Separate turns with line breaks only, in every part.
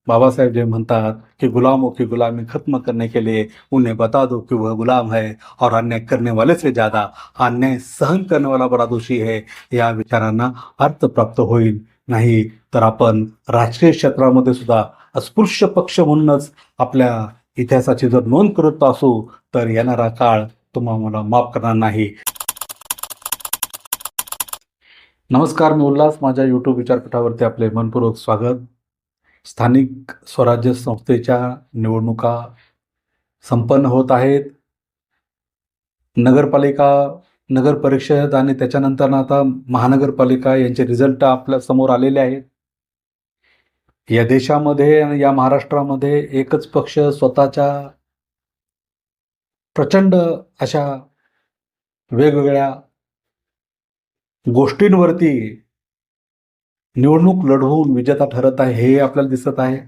बाबासाहेब जे म्हणतात की गुलामों की गुलामी खत्म करने के लिए उन्हें बता दो कि वह गुलाम है और अन्याय करने वाले से ज्यादा अन्याय सहन करने वाला बडा दोषी है. या विचारांना अर्थ प्राप्त होईल. नाही तर आपण राजकीय क्षेत्रामध्ये सुद्धा अस्पृश्य पक्ष म्हणूनच आपल्या इतिहासाची जर नोंद करत असू तर येणारा काळ तुम्हाला माफ करणार नाही. नमस्कार, मी उल्हास. माझ्या यूट्यूब विचारपीठावरती आपले मनपूर्वक स्वागत. स्थानिक स्वराज्य संस्थेच्या निवडणुका संपन्न होत आहेत. नगरपालिका, नगर परिषद आणि त्याच्यानंतर आता महानगरपालिका यांचे रिझल्ट आपल्या समोर आलेले आहेत. या देशामध्ये आणि या महाराष्ट्रामध्ये एकच पक्ष स्वतःच्या प्रचंड अशा वेगवेगळ्या गोष्टींवरती निवडणूक लढवून विजेता ठरत आहे, हे आपल्याला दिसत आहे.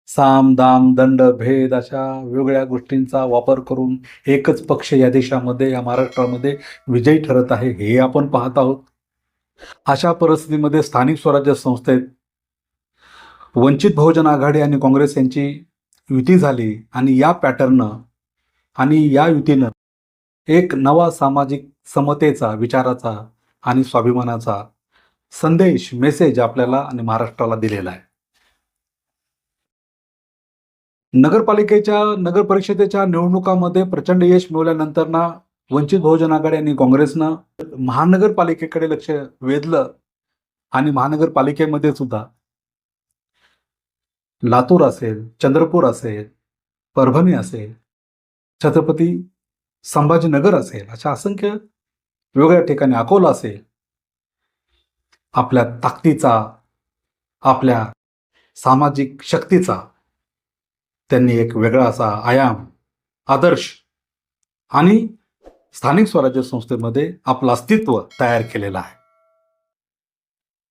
साम दाम दंड भेद अशा वेगवेगळ्या गोष्टींचा वापर करून एकच पक्ष या देशामध्ये, या महाराष्ट्रामध्ये विजयी ठरत आहे, हे आपण पाहत आहोत. अशा परिस्थितीमध्ये स्थानिक स्वराज्य संस्थेत वंचित बहुजन आघाडी आणि काँग्रेस यांची युती झाली आणि या पॅटर्ननं आणि या युतीनं एक नवा सामाजिक समतेचा, विचाराचा आणि स्वाभिमानाचा संदेश, मेसेज आपल्याला आणि महाराष्ट्राला दिलेला आहे. नगर परिषदेच्या निवडणुकामध्ये प्रचंड यश मिळवल्यानंतर ना वंचित बहुजन आघाडी आणि काँग्रेसनं महानगरपालिकेकडे लक्ष वेधलं आणि महानगरपालिकेमध्ये सुद्धा लातूर असेल, चंद्रपूर असेल, परभणी असेल, छत्रपती संभाजीनगर असेल, अशा असंख्य वेगवेगळ्या ठिकाणी, अकोला असेल, आपल्या ताकदीचा, आपल्या सामाजिक शक्तीचा त्यांनी एक वेगळा असा आयाम, आदर्श आणि स्थानिक स्वराज्य संस्थेमध्ये आपलं अस्तित्व तयार केलेलं आहे.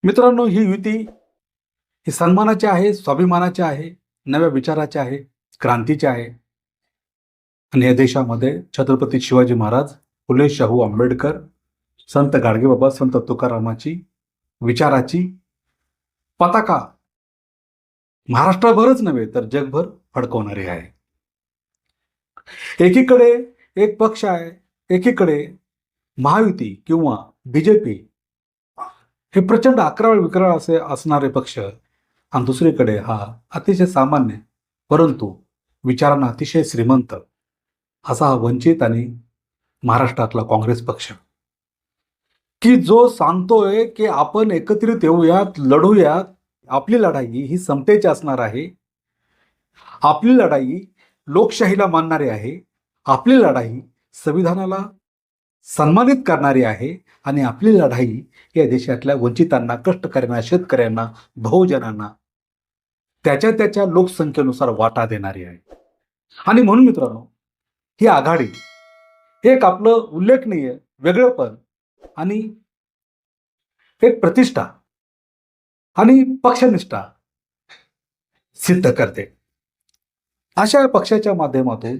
मित्रांनो, ही युती ही सन्मानाची आहे, स्वाभिमानाची आहे, नव्या विचाराची आहे, क्रांतीची आहे. आणि या देशामध्ये छत्रपती शिवाजी महाराज, फुले शाहू आंबेडकर, संत गाडगेबाबा, संत तुकारामाची विचाराची पताका महाराष्ट्रभरच नव्हे तर जगभर फडकवणारी आहे. एकीकडे एक पक्ष आहे, एकीकडे महायुती किंवा बीजेपी हे प्रचंड अकराळ विकराळ असे असणारे पक्ष, आणि दुसरीकडे हा अतिशय सामान्य परंतु विचारांना अतिशय श्रीमंत असा हा वंचित आणि महाराष्ट्रातला काँग्रेस पक्ष, की जो सांगतोय की आपण एकत्रित येऊयात, लढूयात. आपली लढाई ही समतेची असणार आहे, आपली लढाई लोकशाहीला मानणारी आहे, आपली लढाई संविधानाला सन्मानित करणारी आहे आणि आपली लढाई या देशातल्या वंचितांना, कष्टकऱ्यांना, शेतकऱ्यांना, बहुजनांना त्याच्या त्याच्या लोकसंख्येनुसार वाटा देणारी आहे. आणि म्हणून मित्रांनो, ही आघाडी एक आपलं उल्लेखनीय वेगळेपण आणि एक प्रतिष्ठा आणि पक्षनिष्ठा सिद्ध करते. अशा पक्षाच्या माध्यमातून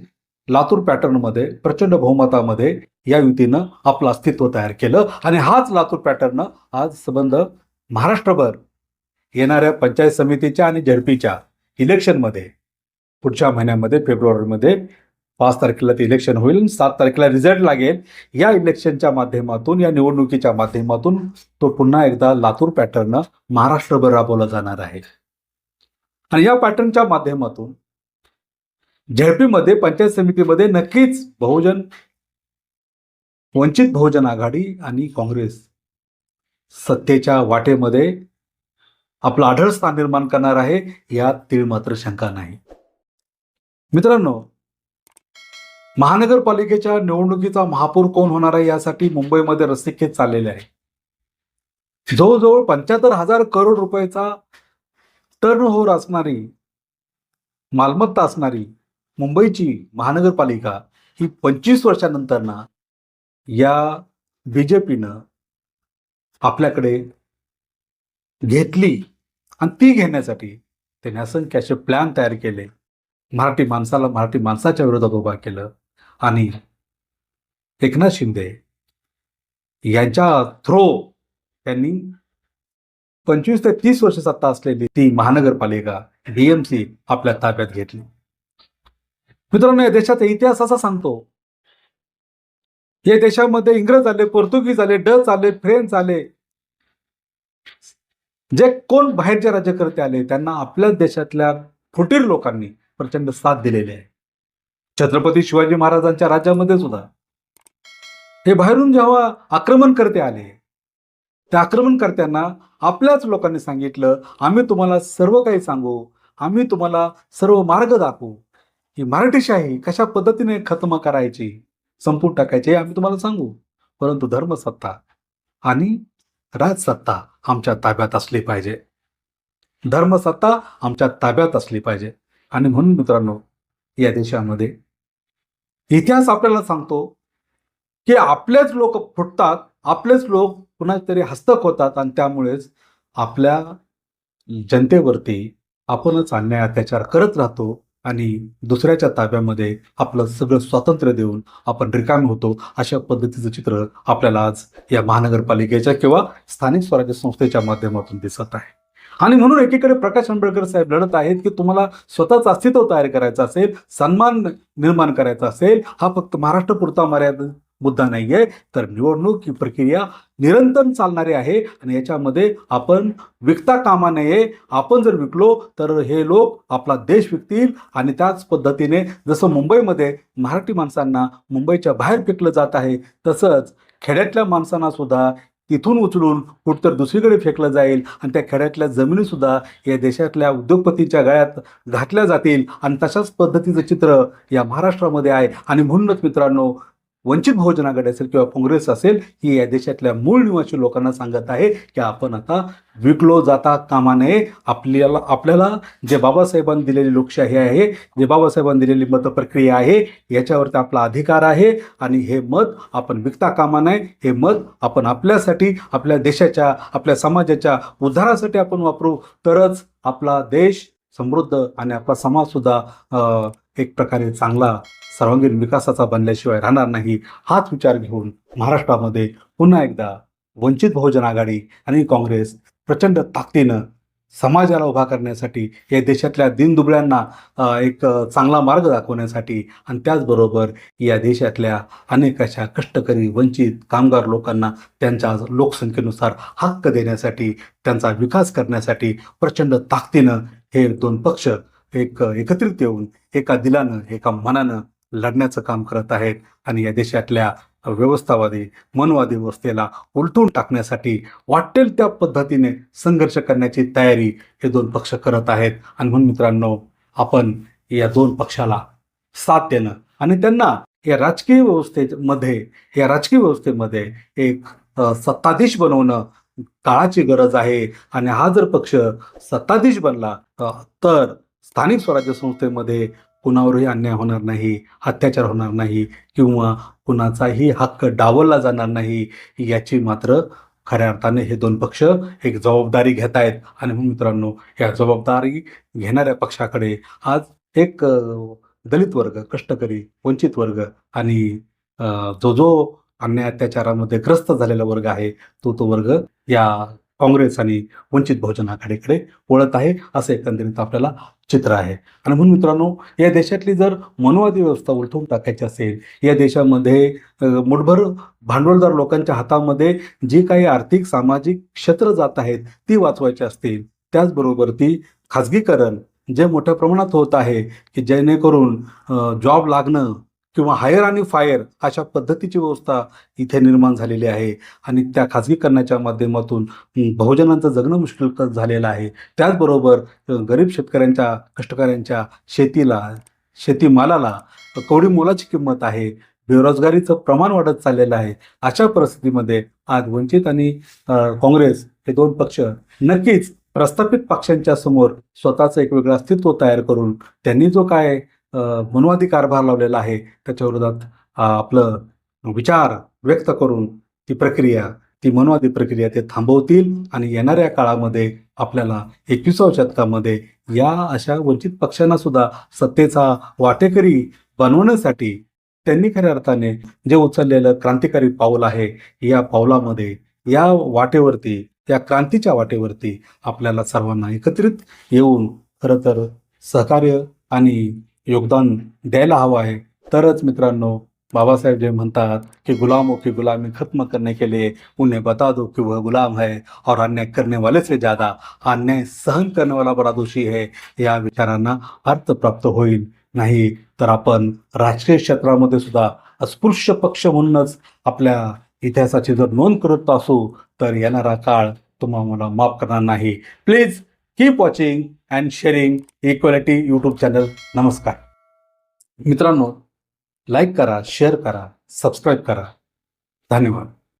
लातूर पॅटर्नमध्ये प्रचंड बहुमतामध्ये या युतीनं आपलं अस्तित्व तयार केलं आणि हाच लातूर पॅटर्न आज संबंध महाराष्ट्रभर येणाऱ्या पंचायत समितीच्या आणि झडपीच्या इलेक्शनमध्ये पुढच्या महिन्यामध्ये फेब्रुवारीमध्ये 5 तारखेला ते इलेक्शन होईल, 7 तारखेला रिझल्ट लागेल. या इलेक्शनच्या माध्यमातून, या निवडणुकीच्या माध्यमातून तो पुन्हा एकदा लातूर पॅटर्न महाराष्ट्रभर राबवला जाणार आहे. आणि या पॅटर्नच्या माध्यमातून झेडपीमध्ये, पंचायत समितीमध्ये नक्कीच वंचित बहुजन आघाडी आणि काँग्रेस सत्तेच्या वाटेमध्ये आपलं आढळ स्थान निर्माण करणार आहे, यात तीळ मात्र शंका नाही. मित्रांनो, महानगरपालिकेच्या निवडणुकीचा महापौर कोण होणार आहे यासाठी मुंबईमध्ये रस्सीखेच चाललेले आहे. जवळजवळ 75,000 करोड रुपयाचा टर्नओव्हर असणारी, मालमत्ता असणारी मुंबईची महानगरपालिका ही 25 वर्षानंतर ना या बीजेपीनं आपल्याकडे घेतली आणि ती घेण्यासाठी त्यांनी असंख्य असे प्लॅन तयार केले. मराठी माणसाच्या विरोधात उभा केलं आणि एकनाथ शिंदे यांच्या थ्रो त्यांनी 25 ते 30 वर्ष सत्ता असलेली ती महानगरपालिका BMC आपल्या ताब्यात घेतली. मित्रांनो, या देशाचा इतिहास असा सांगतो, या देशामध्ये इंग्रज आले, पोर्तुगीज आले, डच आले, फ्रेंच आले, जे कोण बाहेरचे राज्यकर्ते आले त्यांना आपल्याच देशातल्या फुटीर लोकांनी प्रचंड साथ दिलेली आहे. छत्रपती शिवाजी महाराजांच्या राज्यामध्ये सुद्धा हे बाहेरून जेव्हा आक्रमणकर्ते आले, त्या आक्रमणकर्त्यांना आपल्याच लोकांनी सांगितलं, आम्ही तुम्हाला सर्व काही सांगू, आम्ही तुम्हाला सर्व मार्ग दाखवू, ही मराठीशाही कशा पद्धतीने खत्म करायची, संपून टाकायची हे आम्ही तुम्हाला सांगू, परंतु धर्मसत्ता आणि राजसत्ता आमच्या ताब्यात असली पाहिजे, धर्मसत्ता आमच्या ताब्यात असली पाहिजे. आणि म्हणून मित्रांनो, या देशामध्ये इतिहास आपल्याला सांगतो की आपलेच लोक फुटतात, आपलेच लोक कुणाच तरी हस्तक होतात आणि त्यामुळेच आपल्या जनतेवरती आपणच अन्याय अत्याचार करत राहतो आणि दुसऱ्याच्या ताब्यामध्ये आपलं सगळं स्वातंत्र्य देऊन आपण रिकामी होतो. अशा पद्धतीचं चित्र आपल्याला आज या महानगरपालिकेच्या किंवा स्थानिक स्वराज्य संस्थेच्या माध्यमातून दिसत आहे. आणि म्हणून एकीकडे प्रकाश आंबेडकर साहेब लढत आहेत की तुम्हाला स्वतःचं अस्तित्व तयार करायचं असेल, सन्मान निर्माण करायचा असेल, हा फक्त महाराष्ट्रपुरता मर्यादित मुद्दा नाहीये, तर निवडणूक ही प्रक्रिया निरंतर चालणारी आहे आणि याच्यामध्ये आपण विकता कामा नये. आपण जर विकलो तर हे लोक आपला देश विकतील आणि त्याच पद्धतीने जसं मुंबईमध्ये मराठी माणसांना मुंबईच्या बाहेर फेकलं जात आहे, तसंच खेड्यातल्या माणसांना सुद्धा तिथून उचलून कुठतर दुसरीकडे फेकलं जाईल आणि त्या खेड्यातल्या जमिनी सुद्धा या देशातल्या उद्योगपतींच्या गळ्यात घातल्या जातील आणि तशाच पद्धतीचं चित्र या महाराष्ट्रामध्ये आहे. आणि म्हणूनच मित्रांनो, वंचित बहुजन आघाडी असेल किंवा काँग्रेस असेल, ही या देशातल्या मूळ निवासी लोकांना सांगत आहे की आपण आता विकलो जाता कामा नये. आपल्याला जे बाबासाहेबांनी दिलेली लोकशाही आहे, जे बाबासाहेबांनी दिलेली मतप्रक्रिया आहे, याच्यावरती आपला अधिकार आहे आणि हे मत आपण विकता कामा नये. हे मत आपण आपल्यासाठी, आपल्या देशाच्या, आपल्या समाजाच्या उद्धारासाठी आपण वापरू, तरच आपला देश समृद्ध आणि आपला समाजसुद्धा एक प्रकारे चांगला सर्वांगीण विकासाचा बनल्याशिवाय राहणार नाही. हाच विचार घेऊन महाराष्ट्रामध्ये पुन्हा एकदा वंचित बहुजन आघाडी आणि काँग्रेस प्रचंड ताकदीनं समाजाला उभा करण्यासाठी, या देशातल्या दीनदुबळ्यांना एक चांगला मार्ग दाखवण्यासाठी आणि त्याचबरोबर या देशातल्या अनेक अशा कष्टकरी, वंचित, कामगार लोकांना त्यांच्या लोकसंख्येनुसार हक्क देण्यासाठी, त्यांचा विकास करण्यासाठी प्रचंड ताकदीनं हे दोन पक्ष एकत्रित येऊन एका दिलानं, एका मनानं लढण्याचं काम करत आहेत. आणि या देशातल्या व्यवस्थावादी, मनवादी व्यवस्थेला उलटून टाकण्यासाठी वाटेल त्या पद्धतीने संघर्ष करण्याची तयारी हे दोन पक्ष करत आहेत. आणि म्हणून मित्रांनो, आपण या दोन पक्षाला साथ देणं आणि त्यांना या राजकीय व्यवस्थेमध्ये एक सत्ताधीश बनवणं काळाची गरज आहे. आणि हा जर पक्ष सत्ताधीश बनला तर स्थानिक स्वराज्य संस्थेमध्ये कुणावरही अन्याय होणार नाही, अत्याचार होणार नाही किंवा कुणाचाही हक्क डावलला जाणार नाही. याची मात्र खऱ्या अर्थाने हे दोन पक्ष एक जबाबदारी घेत आहेत. आणि मित्रांनो, या जबाबदारी घेणाऱ्या पक्षाकडे आज एक दलित वर्ग, कष्टकरी, वंचित वर्ग आणि जो अन्याय अत्याचारामध्ये ग्रस्त झालेला वर्ग आहे, तो वर्ग या काँग्रेस आणि वंचित बहुजन आघाडीकडे वळत आहे, असं एकंदरीत आपल्याला चित्र आहे. आणि म्हणून मित्रांनो, या देशातली जर मनवादी व्यवस्था उलटून टाकायची असेल, या देशामध्ये मुठभर भांडवलदार लोकांच्या हातामध्ये जी काही आर्थिक, सामाजिक क्षेत्र जात आहेत ती वाचवायची असतील, त्याचबरोबर ती खाजगीकरण जे मोठ्या प्रमाणात होत आहे की जेणेकरून जॉब लागणं किंवा हायर आणि फायर अशा पद्धतीची व्यवस्था इथे निर्माण झालेली आहे आणि त्या खाजगीकरणाच्या माध्यमातून बहुजनांचं जगणं मुश्किल झालेलं आहे. त्याचबरोबर गरीब शेतकऱ्यांच्या, कष्टकऱ्यांच्या शेतीमालाला कवडी मोलाची किंमत आहे, बेरोजगारीचं प्रमाण वाढत चाललेलं आहे. अशा परिस्थितीमध्ये आज वंचित आणि काँग्रेस हे दोन पक्ष नक्कीच प्रस्थापित पक्षांच्या समोर स्वतःचं एक वेगळं अस्तित्व तयार करून त्यांनी जो काय मनवादी कारभार लावलेला आहे त्याच्या विरोधात आपलं विचार व्यक्त करून ती मनवादी प्रक्रिया ते थांबवतील. आणि येणाऱ्या काळामध्ये आपल्याला 21व्या शतकामध्ये या अशा वंचित पक्षांना सुद्धा सत्तेचा वाटेकरी बनवण्यासाठी त्यांनी खऱ्या अर्थाने जे उचललेलं क्रांतिकारी पाऊल आहे, या पावलामध्ये, या वाटेवरती या क्रांतीच्या वाटेवरती आपल्याला सर्वांना एकत्रित येऊन खरं तर सहकार्य आणि योगदान द्यायला हवं आहे. तरच मित्रांनो, बाबासाहेब जे म्हणतात की गुलामों की गुलामी खत्म करने के लिए उन्हें बता दो कि वह गुलाम है और अन्याय करने वाले से ज़्यादा अन्याय सहन करने वाला बड़ा दोषी है, या विचारांना अर्थ प्राप्त होईल. नाही तर आपण राजकीय क्षेत्रामध्ये सुद्धा अस्पृश्य पक्ष म्हणूनच आपल्या इतिहासाची जर नोंद करत असू तर येणारा काळ तुम्हाला मला माफ करणार नाही. Please keep watching and sharing equality YouTube channel. नमस्कार मित्रांनो, लाईक करा, शेअर करा, सबस्क्राईब करा. धन्यवाद.